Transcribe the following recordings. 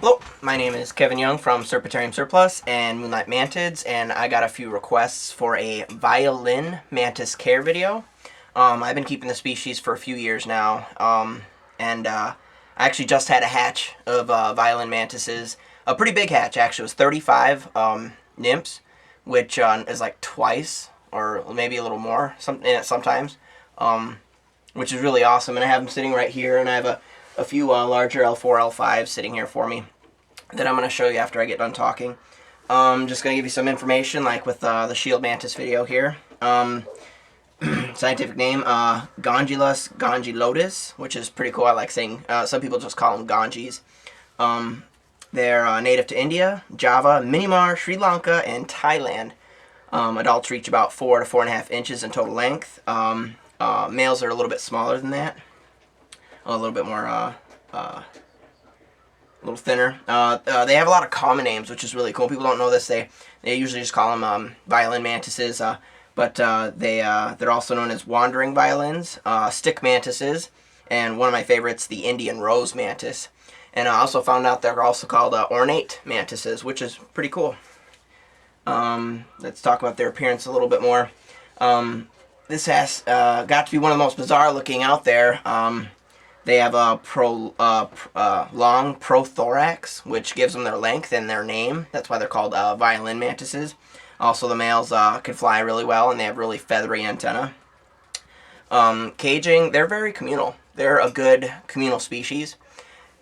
Hello, my name is Kevin Young from Serpentarium Surplus and Moonlight Mantids, and I got a few requests for a Violin mantis care video. I've been keeping the species for a few years now, and I actually just had a hatch of Violin mantises. A pretty big hatch, actually. It was 35 nymphs, which is like twice, or maybe a little more sometimes, which is really awesome. And I have them sitting right here, and I have a few larger L4, L5s sitting here for me that I'm going to show you after I get done talking. Just going to give you some information, like with the shield mantis video here. Scientific name, Gongylus gongylodes, which is pretty cool. I like saying, some people just call them Gongies. They're native to India, Java, Myanmar, Sri Lanka, and Thailand. Adults reach about 4 to 4.5 inches in total length. Males are a little bit smaller than that. A little bit more, a little thinner. They have a lot of common names, which is really cool. People don't know this. They usually just call them violin mantises, but they're also known as wandering violins, stick mantises, and one of my favorites, the Indian rose mantis. And I also found out they're also called ornate mantises, which is pretty cool. Let's talk about their appearance a little bit more. This has got to be one of the most bizarre looking out there. They have a long prothorax, which gives them their length and their name. That's why they're called violin mantises. Also, the males can fly really well, and they have really feathery antennae. Caging, they're very communal. They're a good communal species.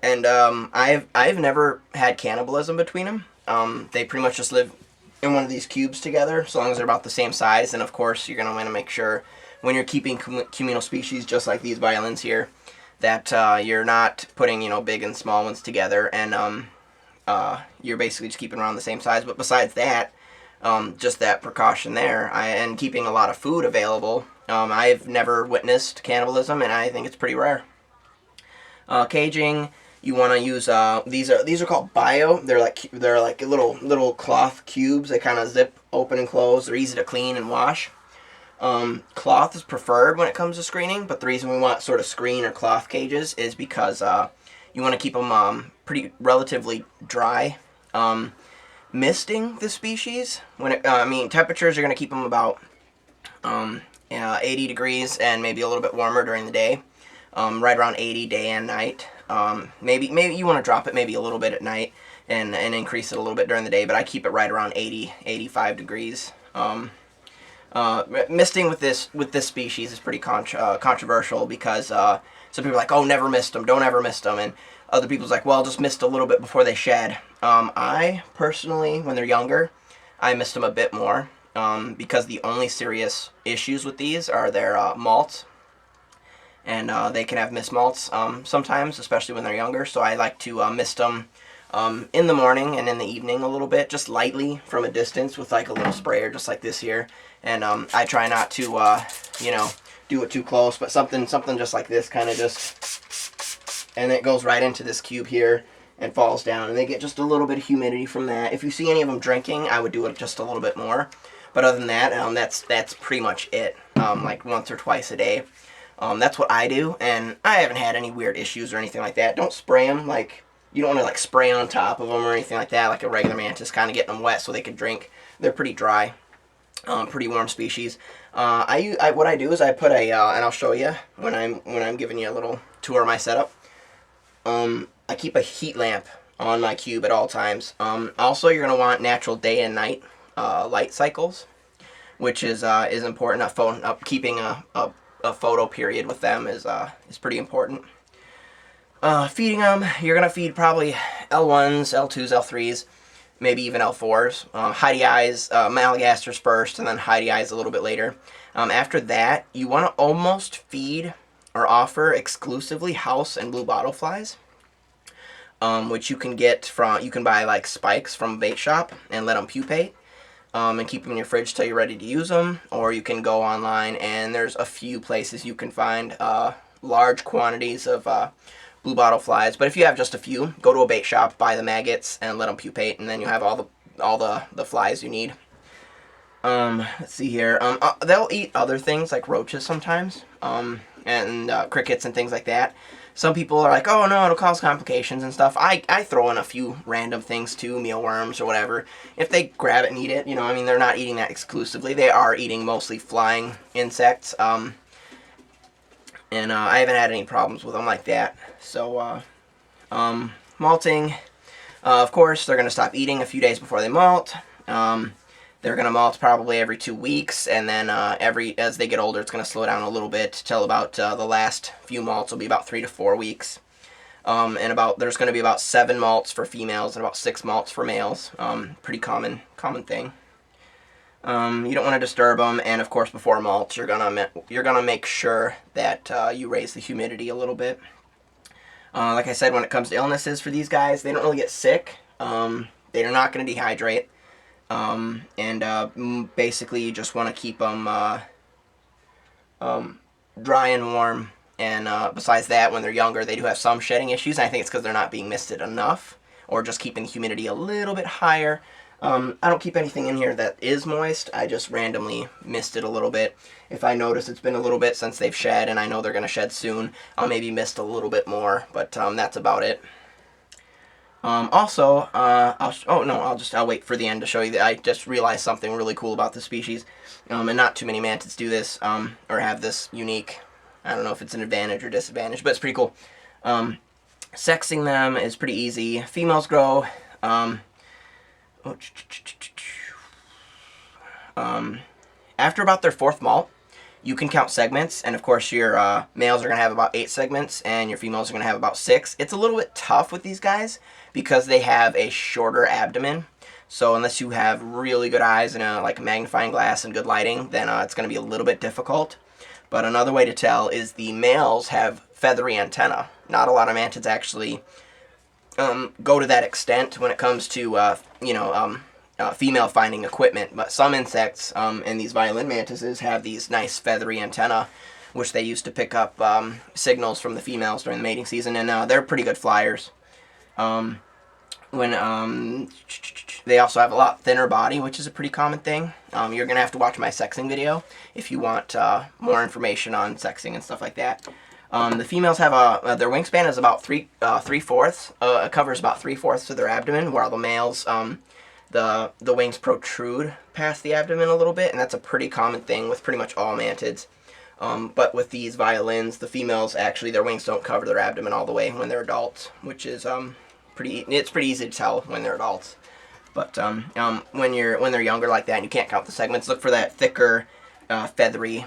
And I've never had cannibalism between them. They pretty much just live in one of these cubes together, as long as they're about the same size. And of course, you're going to want to make sure when you're keeping communal species, just like these violins here, that you're not putting, big and small ones together, and you're basically just keeping around the same size. But besides that, just that precaution there, and keeping a lot of food available, I've never witnessed cannibalism, and I think it's pretty rare. Caging, you want to use these are called bio. They're like little cloth cubes. They kind of zip open and close. They're easy to clean and wash. Cloth is preferred when it comes to screening, but the reason we want sort of screen or cloth cages is because you want to keep them pretty relatively dry. Misting the species, temperatures are going to keep them about 80 degrees and maybe a little bit warmer during the day, right around 80 day and night. Maybe you want to drop it maybe a little bit at night and increase it a little bit during the day, but I keep it right around 85 degrees. Misting with this species is pretty controversial because some people are like, oh, never mist them, don't ever mist them, and other people's like, well, just mist a little bit before they shed. I personally, when they're younger, I mist them a bit more because the only serious issues with these are their molts, and they can have mist molts sometimes, especially when they're younger. So I like to mist them in the morning and in the evening a little bit, just lightly from a distance with like a little sprayer, just like this here. And I try not to, do it too close, but something just like this, kind of just, and it goes right into this cube here and falls down, and they get just a little bit of humidity from that. If you see any of them drinking, I would do it just a little bit more. But other than that, that's pretty much it. Like once or twice a day. That's what I do, and I haven't had any weird issues or anything like that. Don't spray them like. You don't want to like spray on top of them or anything like that, like a regular mantis, kind of getting them wet so they can drink. They're pretty dry, pretty warm species. What I do is I put a, and I'll show you when I'm giving you a little tour of my setup. I keep a heat lamp on my cube at all times. Also, you're gonna want natural day and night light cycles, which is important. Keeping a photo period with them is pretty important. Feeding them, you're going to feed probably L1s, L2s, L3s, maybe even L4s. Hidey eyes, Malagasters first, and then hidey eyes a little bit later. After that, you want to almost feed or offer exclusively house and blue bottle flies, which you can buy like spikes from a bait shop and let them pupate. And keep them in your fridge till you're ready to use them, or you can go online and there's a few places you can find large quantities of blue bottle flies. But if you have just a few, go to a bait shop, buy the maggots, and let them pupate, and then you have all the flies you need. Let's see here. They'll eat other things like roaches sometimes, and crickets and things like that. some people are like, oh no, it'll cause complications and stuff. I throw in a few random things too, mealworms or whatever. If they grab it and eat it, you know, I mean, they're not eating that exclusively. They are eating mostly flying insects. And I haven't had any problems with them like that. So, malting, of course, they're going to stop eating a few days before they molt. They're going to molt probably every 2 weeks, and then as they get older, it's going to slow down a little bit till about the last few molts will be about 3 to 4 weeks. And there's going to be about 7 molts for females and about 6 molts for males. Pretty common thing. You don't want to disturb them, and of course, before molt, you're gonna make sure that you raise the humidity a little bit. Like I said, when it comes to illnesses for these guys, they don't really get sick. They're not going to dehydrate. Basically, you just want to keep them dry and warm. And besides that, when they're younger, they do have some shedding issues. And I think it's because they're not being misted enough, or just keeping the humidity a little bit higher. I don't keep anything in here that is moist. I just randomly mist it a little bit. If I notice it's been a little bit since they've shed, and I know they're going to shed soon, I'll maybe mist a little bit more. But that's about it. Also, I'll wait for the end to show you that I just realized something really cool about this species, and not too many mantids do this, or have this unique, I don't know if it's an advantage or disadvantage, but it's pretty cool. Sexing them is pretty easy. Females grow, after about their 4th molt, you can count segments, and of course your males are going to have about 8 segments, and your females are going to have about 6. It's a little bit tough with these guys, because they have a shorter abdomen, so unless you have really good eyes and a magnifying glass and good lighting, then it's going to be a little bit difficult. But another way to tell is the males have feathery antennae. Not a lot of mantids actually go to that extent when it comes to, female finding equipment, but some insects, and these violin mantises, have these nice feathery antennae, which they use to pick up signals from the females during the mating season, and they're pretty good flyers. They also have a lot thinner body, which is a pretty common thing. You're going to have to watch my sexing video if you want more information on sexing and stuff like that. The females have their wingspan is about 3/4. It covers about 3/4 of their abdomen, while the males, the wings protrude past the abdomen a little bit, and that's a pretty common thing with pretty much all mantids. But with these violins, the females actually, their wings don't cover their abdomen all the way when they're adults, which is pretty easy to tell when they're adults. But when they're younger like that and you can't count the segments, look for that thicker, feathery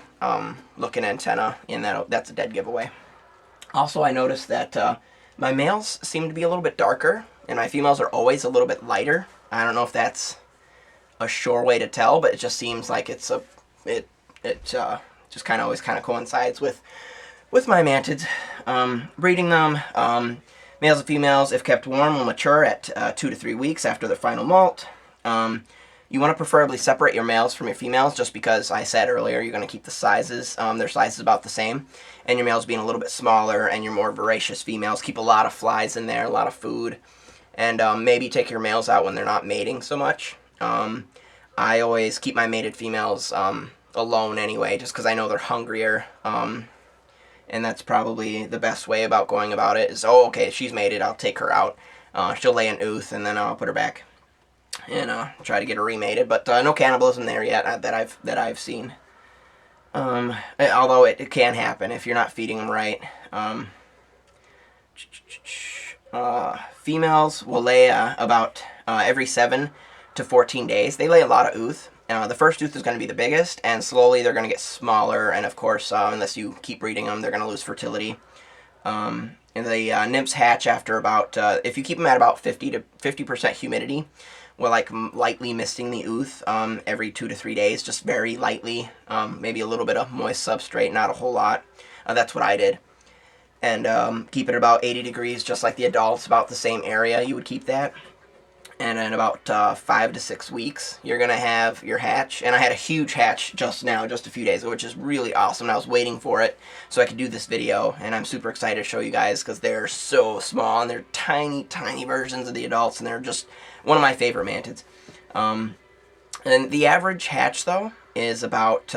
looking antenna, and that's a dead giveaway. Also, I noticed that my males seem to be a little bit darker, and my females are always a little bit lighter. I don't know if that's a sure way to tell, but it just seems like it just always coincides with my mantids. Breeding them, males and females, if kept warm, will mature at 2 to 3 weeks after their final molt. You want to preferably separate your males from your females, just because I said earlier you're going to keep the sizes, their sizes about the same, and your males being a little bit smaller, and your more voracious females keep a lot of flies in there, a lot of food, and maybe take your males out when they're not mating so much. I always keep my mated females alone anyway, just because I know they're hungrier, and that's probably the best way about going about it, is, oh, okay, she's mated, I'll take her out. She'll lay an ooth, and then I'll put her back and try to get her remated, but no cannibalism there yet that I've seen. Although it can happen if you're not feeding them right. Females will lay about every 7 to 14 days. They lay a lot of ooth. The first ooth is going to be the biggest, and slowly they're going to get smaller, and of course, unless you keep breeding them, they're going to lose fertility. And the nymphs hatch after about, if you keep them at about 50% humidity, we're lightly misting the ooth every 2 to 3 days, just very lightly, maybe a little bit of moist substrate, not a whole lot. That's what I did. And keep it about 80 degrees, just like the adults, about the same area you would keep that. And in about 5 to 6 weeks, you're going to have your hatch. And I had a huge hatch just a few days ago, which is really awesome. I was waiting for it so I could do this video, and I'm super excited to show you guys because they're so small, and they're tiny, tiny versions of the adults, and they're just one of my favorite mantids. And the average hatch, though, is about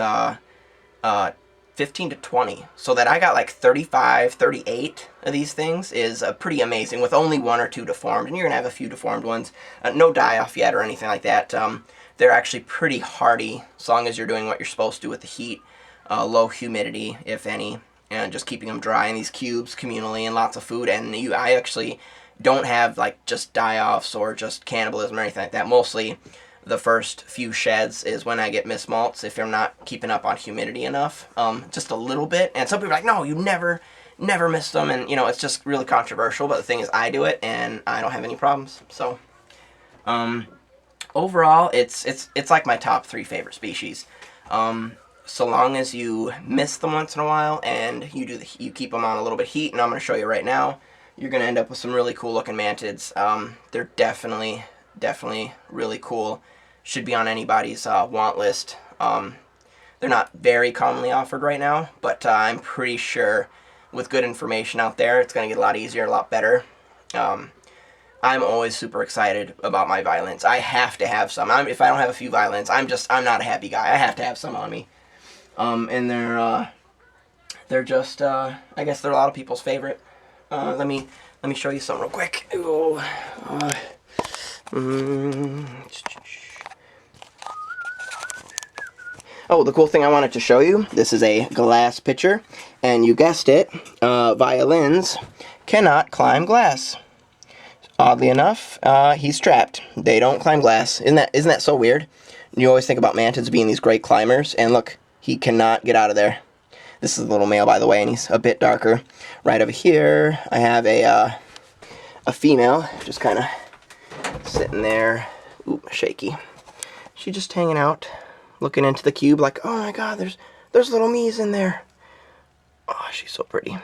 15 to 20. So that I got like 35, 38 of these things is pretty amazing, with only 1 or 2 deformed, and you're going to have a few deformed ones. No die-off yet or anything like that. They're actually pretty hardy, as long as you're doing what you're supposed to with the heat. Low humidity, if any, and just keeping them dry in these cubes communally, and lots of food. And I actually don't have like just die-offs or just cannibalism or anything like that. Mostly the first few sheds is when I get mismalts, if I'm not keeping up on humidity enough, just a little bit. And some people are like, no, you never miss them, and it's just really controversial. But the thing is, I do it, and I don't have any problems. So, overall, it's like my top 3 favorite species. So long as you miss them once in a while, and you keep them on a little bit of heat, and I'm going to show you right now, you're going to end up with some really cool looking mantids. They're definitely really cool. Should be on anybody's want list. They're not very commonly offered right now, but I'm pretty sure with good information out there, it's going to get a lot easier, a lot better. I'm always super excited about my violins. I have to have some. If I don't have a few violins, I'm not a happy guy. I have to have some on me. And they're just, I guess they're a lot of people's favorite. Let me show you some real quick. Ooh, Oh, the cool thing I wanted to show you, this is a glass pitcher, and you guessed it, violins cannot climb glass. Oddly enough, he's trapped. They don't climb glass. Isn't that so weird? You always think about mantids being these great climbers, and look, he cannot get out of there. This is a little male, by the way, and he's a bit darker. Right over here, I have a female, just kind of sitting there. Ooh, shaky. She's just hanging out, looking into the cube like, oh my god, there's little me's in there. Oh, she's so pretty.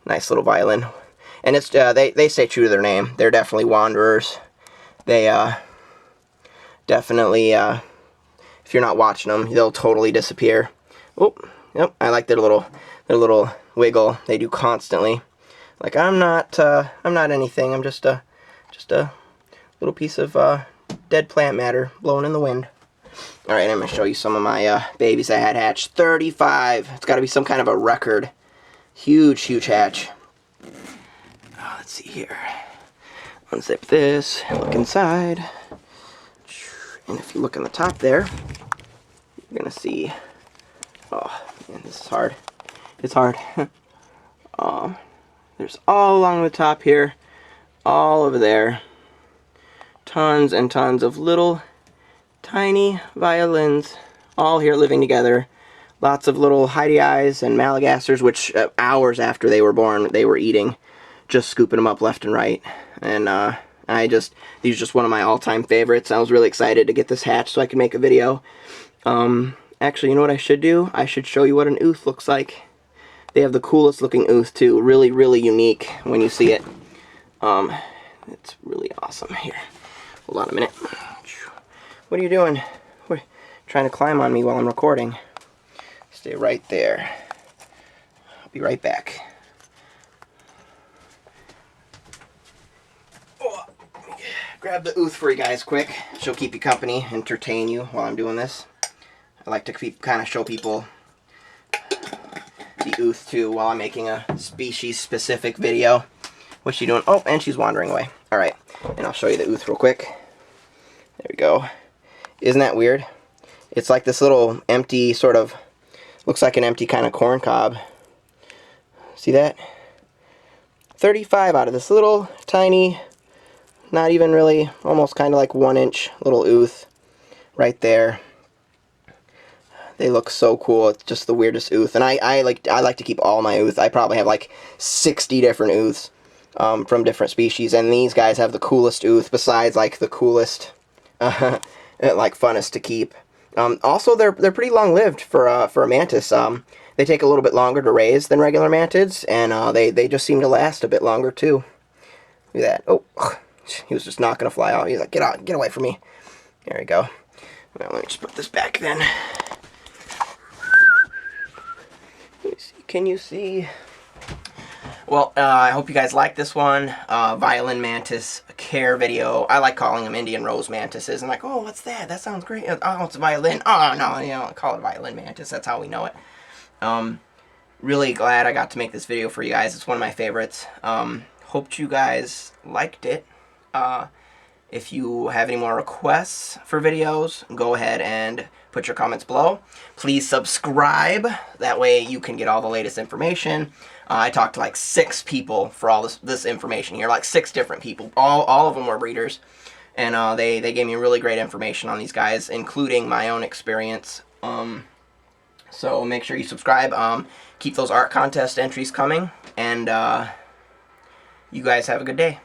Nice little violin. And it's they stay true to their name. They're definitely wanderers. They definitely, if you're not watching them, they'll totally disappear. Oh, yep, I like their little wiggle they do constantly. Like, I'm not anything. I'm just a little piece of dead plant matter blowing in the wind. Alright, I'm going to show you some of my babies I had hatched. 35. It's got to be some kind of a record. Huge hatch. Oh, let's see here. Unzip this, look inside. And if you look on the top there, you're going to see... Oh, man, this is hard. It's hard. There's all along the top here, all over there, tons and tons of little tiny violins, all here living together. Lots of little Heidi eyes and Malagassers, which hours after they were born, they were eating, just scooping them up left and right. And these are just one of my all-time favorites. I was really excited to get this hatched so I could make a video. Actually, you know what I should do? I should show you what an ooth looks like. They have the coolest looking ooth too. Really, really unique when you see it. It's really awesome. Here, hold on a minute. What are you doing? What, trying to climb on me while I'm recording? Stay right there. I'll be right back. Oh, grab the ooth for you guys quick. She'll keep you company, entertain you while I'm doing this. I like to kind of show people the ooth too while I'm making a species-specific video. What's she doing? Oh, and she's wandering away. Alright, and I'll show you the ooth real quick. There we go. Isn't that weird? It's like this little empty sort of, looks like an empty kind of corn cob. See that? 35 out of this little tiny, not even really, almost kind of like 1-inch little ooth right there. They look so cool. It's just the weirdest ooth. And I like to keep all my ooth. I probably have like 60 different ooths from different species. And these guys have the coolest ooth besides like the coolest, like funnest to keep. Also, they're pretty long-lived for a mantis. They take a little bit longer to raise than regular mantids. And they just seem to last a bit longer too. Look at that. Oh, he was just not going to fly out. He's like, get out, get away from me. There we go. Well, let me just put this back then. Can you see? Well, I hope you guys like this one. Violin mantis care video. I like calling them Indian rose mantises. I'm like, oh, what's that? That sounds great. Oh, it's a violin. Oh, no, call it a violin mantis. That's how we know it. Really glad I got to make this video for you guys. It's one of my favorites. Hoped you guys liked it. If you have any more requests for videos, go ahead and put your comments below. Please subscribe. That way you can get all the latest information. I talked to like 6 people for all this information here. Like 6 different people. All of them were breeders. And they gave me really great information on these guys, including my own experience. So make sure you subscribe. Keep those art contest entries coming. And you guys have a good day.